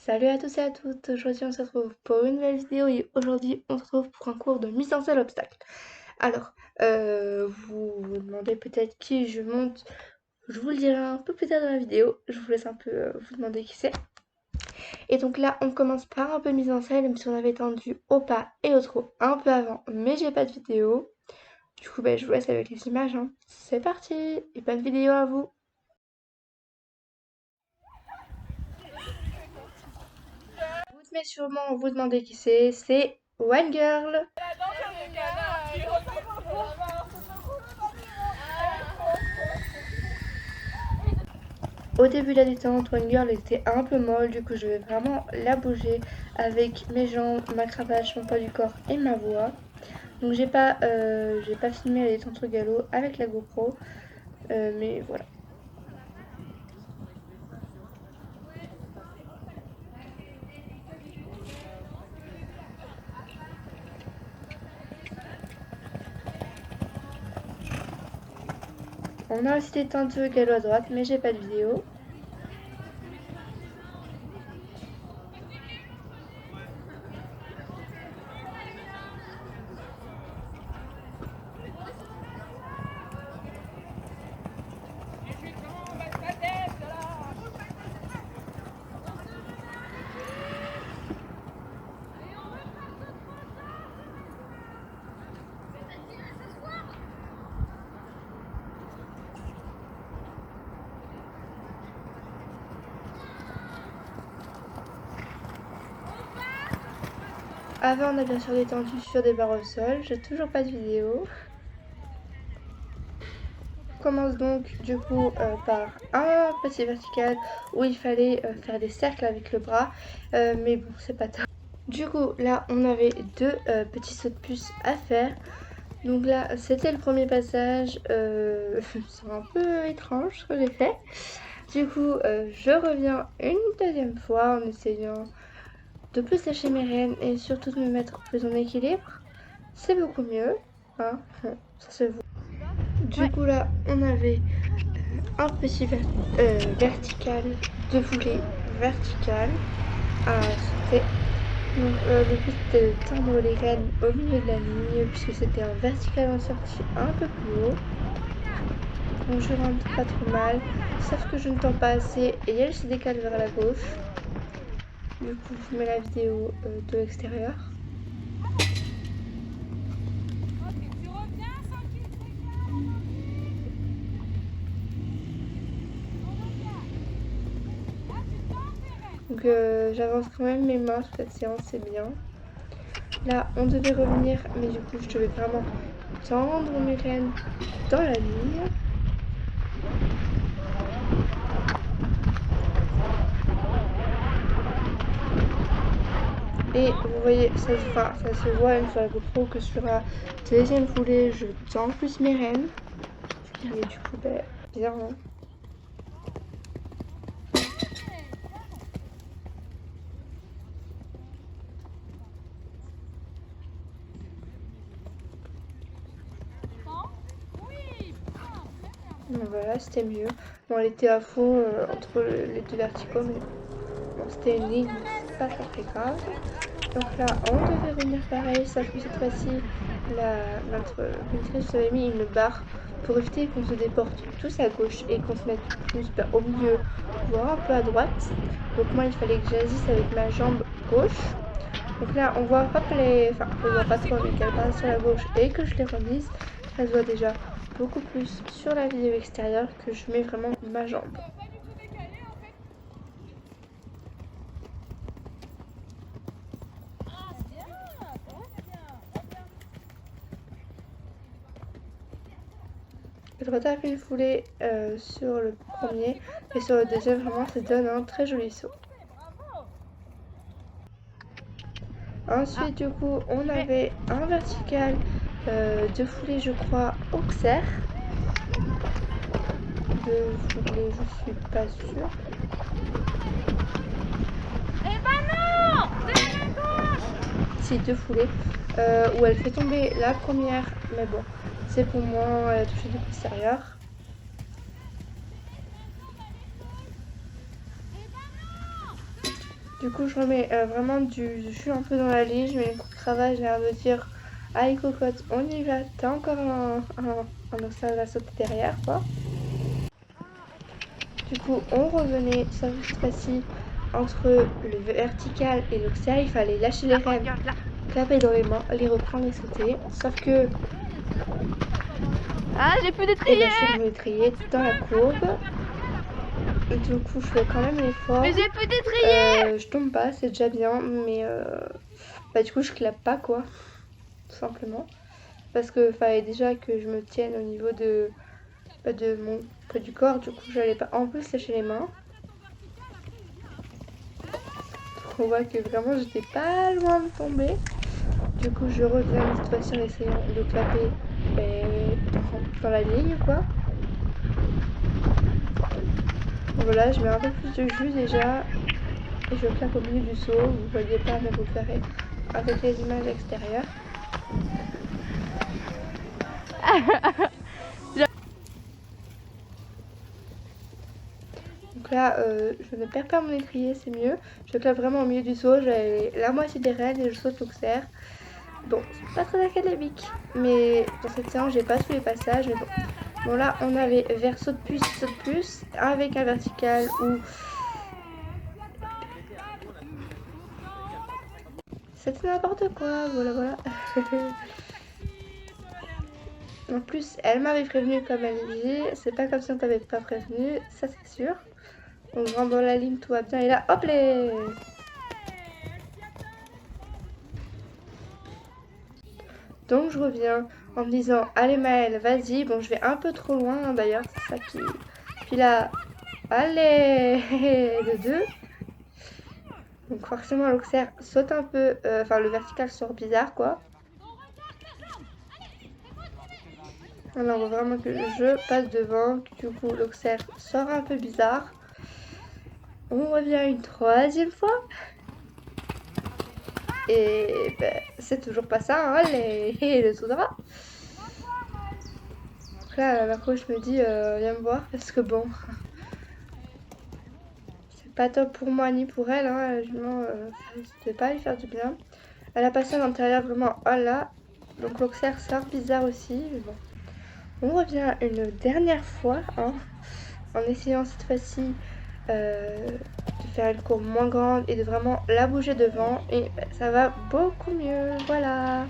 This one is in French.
Salut à tous et à toutes, aujourd'hui on se retrouve pour une nouvelle vidéo et aujourd'hui on se retrouve pour un cours de mise en scène obstacle. Alors, vous vous demandez peut-être qui je monte, je vous le dirai un peu plus tard dans la vidéo, je vous laisse un peu vous demander qui c'est. Et donc là on commence par un peu mise en scène, même si on avait tendu au pas et au trot un peu avant, mais j'ai pas de vidéo. Du coup je vous laisse avec les images, hein. C'est parti et bonne vidéo à vous. Vous devez sûrement vous demander qui c'est One Girl. Au début de la détente, One Girl était un peu molle, du coup je vais vraiment la bouger avec mes jambes, ma cravache, mon poids du corps et ma voix. Donc j'ai pas filmé la détente au galop avec la GoPro, mais voilà. On a aussi détendu au galop à droite, mais j'ai pas de vidéo. Avant on a bien sûr détendu sur des barres au sol, j'ai toujours pas de vidéo. On commence donc du coup par un petit vertical où il fallait faire des cercles avec le bras, mais bon c'est pas top. Du coup là on avait deux petits sauts de puce à faire. Donc là c'était le premier passage, c'est un peu étrange ce que j'ai fait. Du coup je reviens une deuxième fois en essayant de plus lâcher mes rênes et surtout de me mettre plus en équilibre. C'est beaucoup mieux, hein, ça se voit. Du coup là on avait un petit vertical, deux foulées verticales à sauter. Donc le but était de tendre les rênes au milieu de la ligne puisque c'était un vertical en sortie un peu plus haut. Donc je rentre pas trop mal, sauf que je ne tends pas assez et elle se décale vers la gauche. Du coup je mets la vidéo de l'extérieur. Donc j'avance quand même mes mains toute cette séance, c'est bien. Là on devait revenir, mais du coup je devais vraiment tendre mes rênes dans la ligne. Et vous voyez, ça se voit une fois la GoPro que sur la deuxième foulée, je tends plus mes rênes. Et du coup, bien. Hein. Donc voilà, c'était mieux. Bon, elle était à fond entre les deux verticaux, mais bon, c'était une ligne, c'est pas très grave. Donc là, on devait revenir pareil, sauf que cette fois-ci, notre maîtresse nous avait mis une barre pour éviter qu'on se déporte tous à gauche et qu'on se mette plus au milieu, voire un peu à droite. Donc moi, il fallait que j'agisse avec ma jambe gauche. Donc là, on voit pas que on voit pas trop, mais qu'elle passe sur la gauche et que je les remise. Ça se voit déjà beaucoup plus sur la vidéo extérieure que je mets vraiment ma jambe. Je retape une foulée sur le premier et sur le deuxième, vraiment ça donne un très joli saut. Ensuite, du coup, on avait un vertical, deux foulées, je crois, auxerre. Deux foulées, je suis pas sûre. Eh ben non! De la gauche! Si, deux foulées, où elle fait tomber la première, mais bon, c'est pour moi, elle a touché du postérieur. Du coup, je remets vraiment du jus un peu dans la ligne. Je mets une coupe de travail, j'ai l'air de dire allez cocotte, on y va. T'as encore un oxyde à sauter derrière, quoi. Du coup, on revenait, sauf que cette fois-ci, entre le vertical et l'oxyde, il fallait lâcher les rênes, clapper dans les mains, les reprendre et sauter. Sauf que Ah, j'ai plus et d'étrier. ben, je suis revenue trier dans la courbe. Et du coup, je fais quand même l'effort. Mais j'ai plus d'étrier. Je tombe pas, c'est déjà bien, mais bah, du coup, je clappe pas, quoi, tout simplement. Parce que fallait déjà que je me tienne au niveau de mon poids du corps, du coup, j'allais pas en plus lâcher les mains. Donc, on voit que vraiment, j'étais pas loin de tomber. Du coup, je reviens cette fois-ci en essayant de clapper dans la ligne, quoi. Voilà, je mets un peu plus de jus déjà et je claque au milieu du seau. Vous voyez pas, mais vous le verrez avec les images extérieures. Donc là, je ne perds pas mon étrier, c'est mieux. Je claque vraiment au milieu du seau, j'ai la moitié des rênes et je saute l'auxerre. Bon, c'est pas très académique, mais dans cette séance, j'ai pas tous les passages, mais bon. Bon là, on avait vers saut de plus, avec un vertical où c'était n'importe quoi, voilà. En plus, elle m'avait prévenu comme elle dit, c'est pas comme si on t'avait pas prévenu, ça c'est sûr. On rentre dans la ligne, tout va bien, et là, hop les. Donc je reviens en me disant, allez Maëlle, vas-y, bon je vais un peu trop loin hein, d'ailleurs, c'est ça qui... Puis là, allez, de 2. Donc forcément l'auxerre saute un peu, enfin le vertical sort bizarre quoi. Alors on voit vraiment que je passe devant, du coup l'auxerre sort un peu bizarre. On revient une troisième fois. Et ben, c'est toujours pas ça, hein, le tout droit. Donc là, ma coach me dit, viens me voir, parce que bon, c'est pas top pour moi ni pour elle, hein, je ne vais pas lui faire du bien. Elle a passé à l'intérieur vraiment, oh là, donc l'auxerre sort bizarre aussi, mais bon. On revient une dernière fois, hein, en essayant cette fois-ci de faire une courbe moins grande et de vraiment la bouger devant, et ben, ça va beaucoup mieux, voilà.